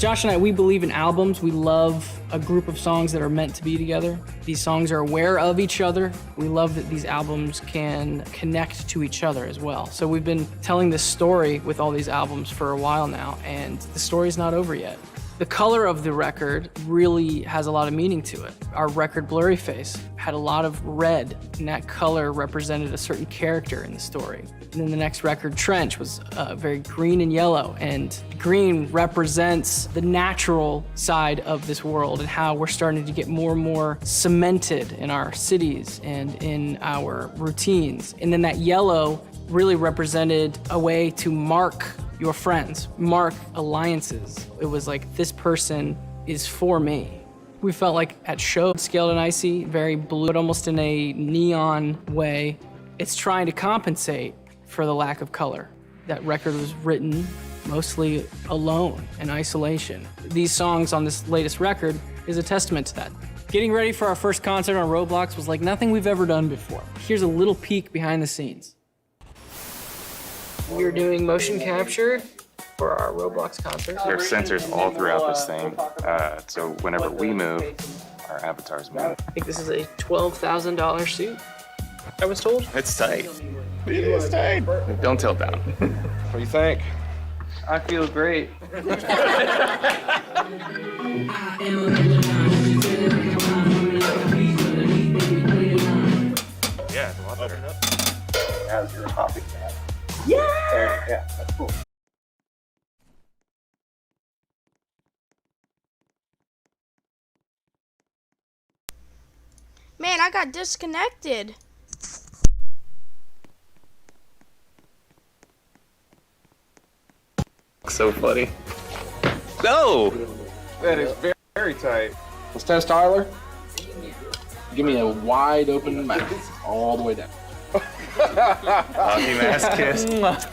Josh and I, we believe in albums. We love a group of songs that are meant to be together. These songs are aware of each other. We love that these albums can connect to each other as well. So we've been telling this story with all these albums for a while now, and the story's not over yet. The color of the record really has a lot of meaning to it. Our record, Blurry Face, had a lot of red, and that color represented a certain character in the story. And then the next record, Trench, was very green and yellow, and green represents the natural side of this world and how we're starting to get more and more cemented in our cities and in our routines. And then that yellow really represented a way to mark your friends, mark alliances. It was like, this person is for me. We felt like at show, Scaled and Icy, very blue, but almost in a neon way. It's trying to compensate for the lack of color. That record was written mostly alone, in isolation. These songs on this latest record is a testament to that. Getting ready for our first concert on Roblox was like nothing we've ever done before. Here's a little peek behind the scenes. We're doing motion capture for our Roblox concert. There are sensors all throughout this thing, so whenever we move, our avatars move. I think this is a $12,000 suit, I was told. It's tight. It is tight. Don't tilt down. What do you think? I feel great. Yeah, it's a lot better. As you're hopping that. Yeah! Yeah, that's cool. Man, I got disconnected. So funny. No! That is very, very tight. Let's test Tyler. Give me a wide open mouth all the way down. Hockey mask kiss.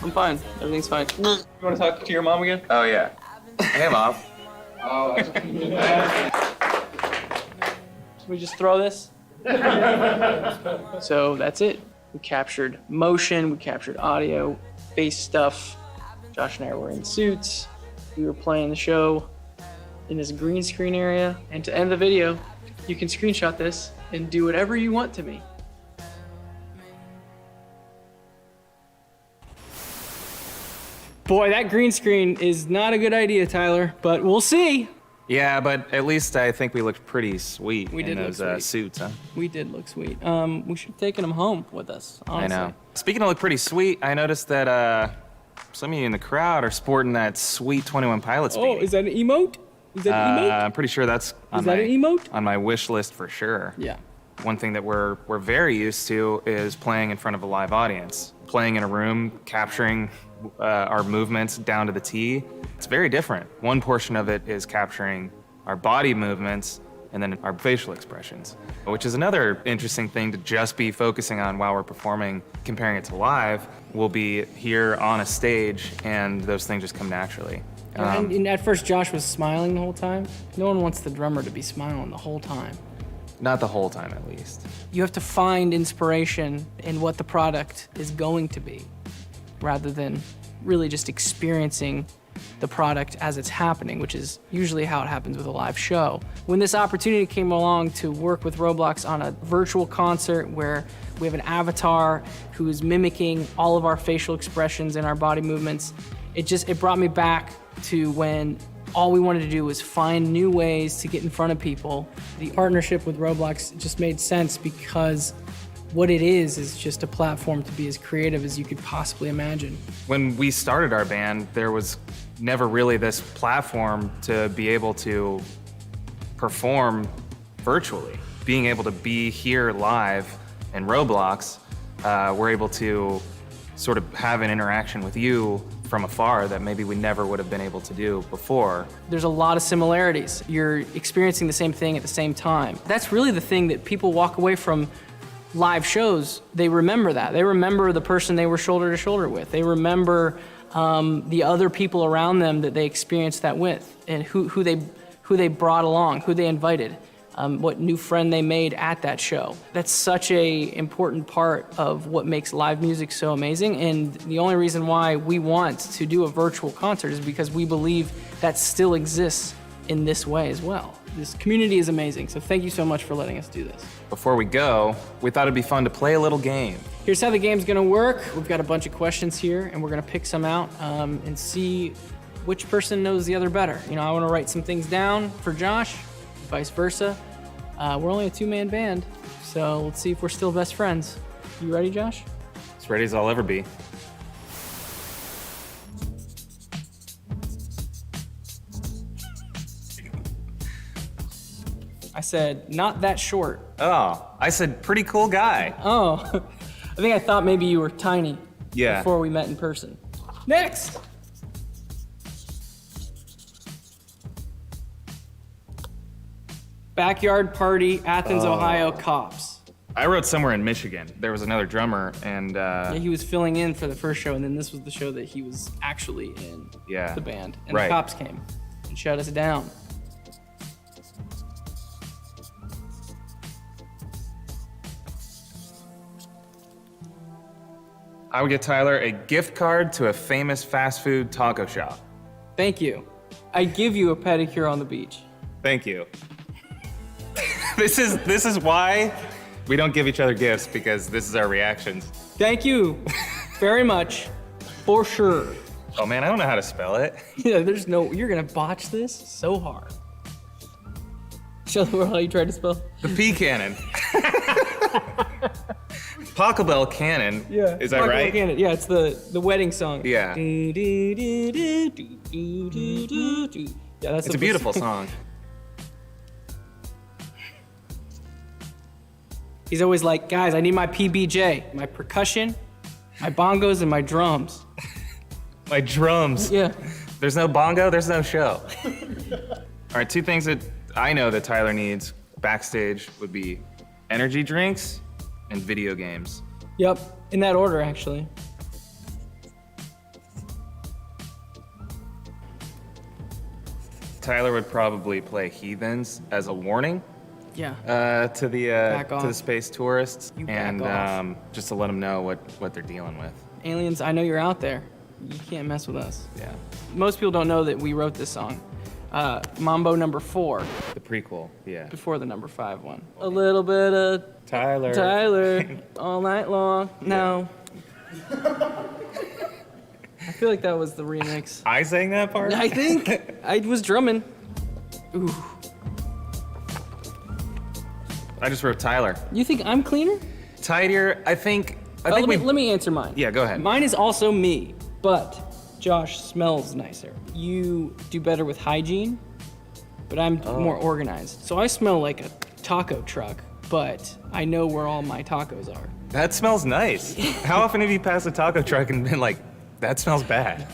I'm fine. Everything's fine. You want to talk to your mom again? Oh, yeah. Hey, Mom. Oh, Should we just throw this? So that's it. We captured motion, we captured audio, face stuff. Josh and I were in suits. We were playing the show in this green screen area. And to end the video, you can screenshot this and do whatever you want to me. Boy, that green screen is not a good idea, Tyler, but we'll see. Yeah, but at least I think we looked pretty sweet We in did look those sweet. suits, huh? We did look sweet. We should have taken them home with us, honestly. I know. Speaking of look pretty sweet, I noticed that some of you in the crowd are sporting that sweet 21 Pilots Oh, beanie. is that an emote? Is that an emote? I'm pretty sure that's on that my, an emote? on my wish list for sure. Yeah. One thing that we're very used to is playing in front of a live audience. Playing in a room, capturing our movements down to the T. It's very different. One portion of it is capturing our body movements and then our facial expressions, which is another interesting thing to just be focusing on while we're performing. Comparing it to live, we'll be here on a stage and those things just come naturally. And at first, Josh was smiling the whole time. No one wants the drummer to be smiling the whole time. Not the whole time, at least. You have to find inspiration in what the product is going to be, rather than really just experiencing the product as it's happening, which is usually how it happens with a live show. When this opportunity came along to work with Roblox on a virtual concert where we have an avatar who is mimicking all of our facial expressions and our body movements, it brought me back to when all we wanted to do was find new ways to get in front of people. The partnership with Roblox just made sense because what it is just a platform to be as creative as you could possibly imagine. When we started our band, there was never really this platform to be able to perform virtually. Being able to be here live in Roblox, we're able to sort of have an interaction with you from afar that maybe we never would have been able to do before. There's a lot of similarities. You're experiencing the same thing at the same time. That's really the thing that people walk away from live shows. They remember that. They remember the person they were shoulder to shoulder with. They remember the other people around them that they experienced that with, and who they brought along, who they invited, what new friend they made at that show. That's such a important part of what makes live music so amazing, and the only reason why we want to do a virtual concert is because we believe that still exists in this way as well. This community is amazing, so thank you so much for letting us do this. Before we go, we thought it'd be fun to play a little game. Here's how the game's gonna work. We've got a bunch of questions here, and we're gonna pick some out and see which person knows the other better. You know, I wanna write some things down for Josh, vice versa. We're only a two-man band, so let's see if we're still best friends. You ready, Josh? As ready as I'll ever be. I said, not that short. Oh, I said pretty cool guy. Oh, I think I thought maybe you were tiny Yeah. before we met in person. Next! Backyard party, Athens, Ohio, cops. I wrote somewhere in Michigan. There was another drummer, and Yeah, he was filling in for the first show, and then this was the show that he was actually in Yeah. the band. And Right. the cops came and shut us down. I would get Tyler a gift card to a famous fast food taco shop. Thank you. I give you a pedicure on the beach. Thank you. This is why we don't give each other gifts, because this is our reactions. Thank you very much, for sure. Oh man, I don't know how to spell it. Yeah, there's no, you're gonna botch this so hard. Show the world how you tried to spell. The P cannon. Taco Bell cannon. Yeah. Is that Taco Bell right? Cannon. Yeah, it's the wedding song. Yeah. Do, do, do, do, do, do, do, do, do. Yeah, that's It's a beautiful song. He's always like, guys, I need my PBJ, my percussion, my bongos, and my drums. My drums. Yeah. There's no bongo, there's no show. All right, two things that I know that Tyler needs backstage would be energy drinks and video games. Yep, in that order, actually. Tyler would probably play Heathens as a warning Yeah. to the Back off. space tourists, You back and off. just to let them know what they're dealing with. Aliens, I know you're out there. You can't mess with us. Yeah, Most people don't know that we wrote this song. Mambo number 4, the prequel. Yeah, before the number 5 one. A little bit of Tyler. Tyler all night long. No. I feel like that was the remix. I sang that part. I think I was drumming. Ooh. I just wrote Tyler. You think I'm cleaner? Tidier. I think Let me answer mine. Yeah, go ahead. Mine is also me, but Josh smells nicer. You do better with hygiene, but I'm more organized. So I smell like a taco truck, but I know where all my tacos are. That smells nice. How often have you passed a taco truck and been like, that smells bad?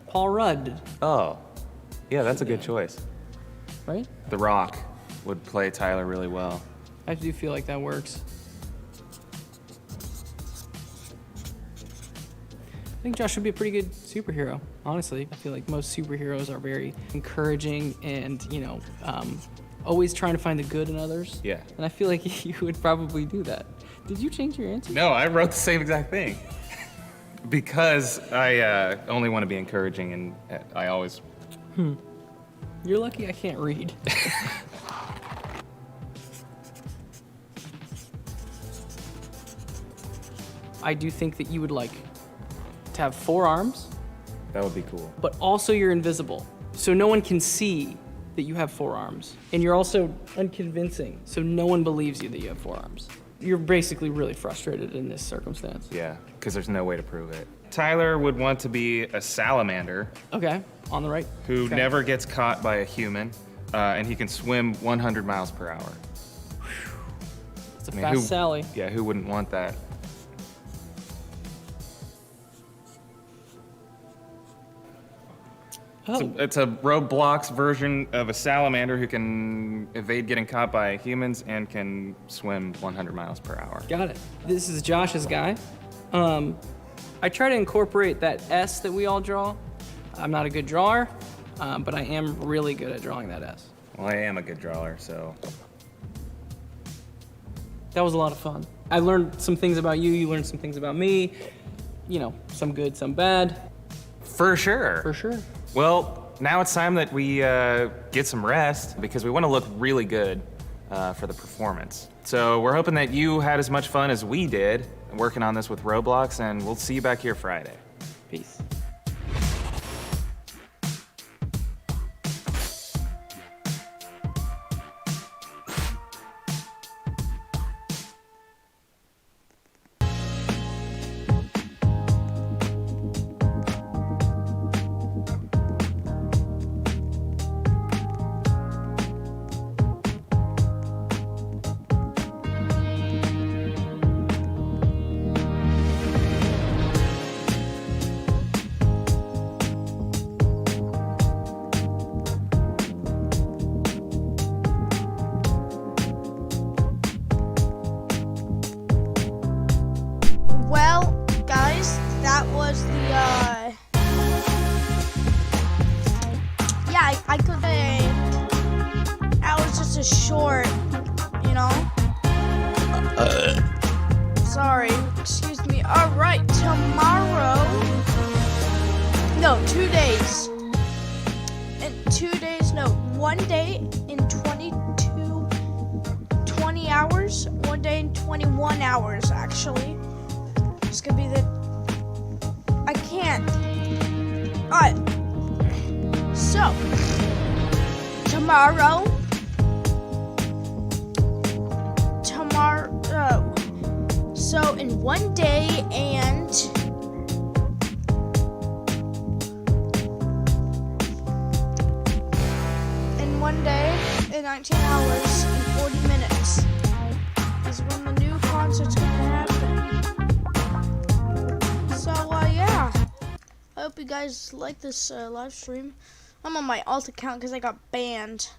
Paul Rudd, Oh, yeah, that's a good choice. right? The Rock would play Tyler really well. I do feel like that works. I think Josh would be a pretty good superhero, honestly. I feel like most superheroes are very encouraging and, always trying to find the good in others. Yeah. And I feel like you would probably do that. Did you change your answer? No, I wrote the same exact thing. Because I only want to be encouraging, and I always... You're lucky I can't read. I do think that you would like to have 4 arms, That would be cool. but also you're invisible. So no one can see that you have 4 arms. And you're also unconvincing, so no one believes you that you have 4 arms. You're basically really frustrated in this circumstance. Yeah, because there's no way to prove it. Tyler would want to be a salamander Okay, on the right. who Okay. never gets caught by a human, and he can swim 100 miles per hour. It's a I mean, fast who- Sally. Yeah, who wouldn't want that? Oh, It's a Roblox version of a salamander who can evade getting caught by humans and can swim 100 miles per hour. got it. This is Josh's guy. I try to incorporate that S that we all draw. I'm not a good drawer, but I am really good at drawing that S. Well, I am a good drawer, so That was a lot of fun. I learned some things about you, you learned some things about me. you know, some good, some bad. For sure. For sure. Well, now it's time that we get some rest because we want to look really good for the performance. So we're hoping that you had as much fun as we did working on this with Roblox, and we'll see you back here Friday. Peace. Well, guys, that was the, yeah, I could say that was just a short, you know? Sorry, excuse me. All right, tomorrow, no, 2 days. In 2 days, no, 1 day in 20 hours, 1 day in 21 hours, actually. It's gonna be the, I can't. Alright, so, tomorrow, so in 1 day and in 1 day and 19 hours and 40 minutes is when the new concert's gonna happen. So, yeah. I hope you guys like this live stream. I'm on my alt account because I got banned.